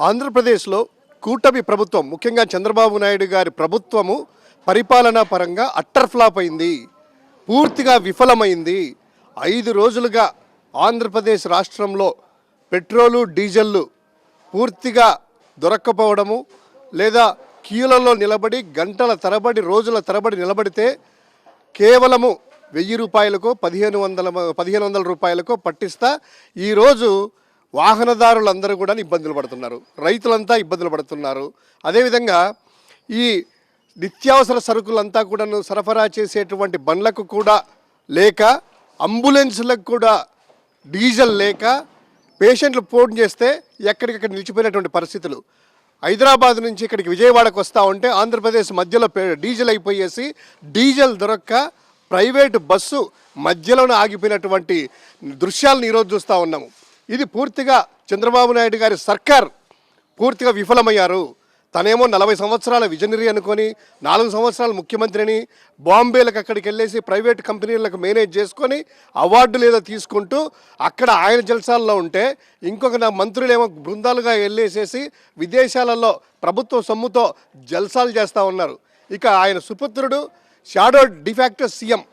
ఆంధ్రప్రదేశ్లో కూటమి ప్రభుత్వం, ముఖ్యంగా చంద్రబాబు నాయుడు గారి ప్రభుత్వము పరిపాలనా పరంగా అట్టర్ ఫ్లాప్ అయింది, పూర్తిగా విఫలమైంది. 5 రోజులుగా ఆంధ్రప్రదేశ్ రాష్ట్రంలో పెట్రోలు డీజిల్లు పూర్తిగా దొరక్కపోవడము, లేదా క్యూలలో నిలబడి గంటల తరబడి రోజుల తరబడి నిలబడితే కేవలము 1000 రూపాయలకో 1500 రూపాయలకో పట్టిస్తా ఈరోజు వాహనదారులందరూ కూడా ఇబ్బందులు పడుతున్నారు, రైతులంతా ఇబ్బందులు పడుతున్నారు. అదేవిధంగా ఈ నిత్యావసర సరుకులంతా కూడా సరఫరా చేసేటువంటి బండ్లకు కూడా లేక, అంబులెన్స్లకు కూడా డీజిల్ లేక పేషెంట్లు ఫోన్ చేస్తే ఎక్కడికక్కడ నిలిచిపోయినటువంటి పరిస్థితులు. హైదరాబాద్ నుంచి ఇక్కడికి విజయవాడకు వస్తూ ఉంటే ఆంధ్రప్రదేశ్ మధ్యలో డీజిల్ అయిపోయేసి డీజిల్ దొరక్క ప్రైవేటు బస్సు మధ్యలోనే ఆగిపోయినటువంటి దృశ్యాలను ఈరోజు చూస్తూ ఉన్నాము. ఇది పూర్తిగా చంద్రబాబు నాయుడు గారి సర్కార్ పూర్తిగా విఫలమయ్యారు. తనేమో 40 సంవత్సరాల విజనరీ అనుకొని 4 సంవత్సరాల ముఖ్యమంత్రిని బాంబేలకు అక్కడికి వెళ్ళేసి ప్రైవేట్ కంపెనీలకు మేనేజ్ చేసుకొని అవార్డులు ఏదో తీసుకుంటూ అక్కడ ఆయన జల్సాల్లో ఉంటే, ఇంకొక మంత్రులేమో బృందాలుగా వెళ్ళేసేసి విదేశాలలో ప్రభుత్వ సొమ్ముతో జల్సాలు చేస్తూ ఉన్నారు. ఇక ఆయన సుపుత్రుడు షాడో డిఫాక్టో సీఎం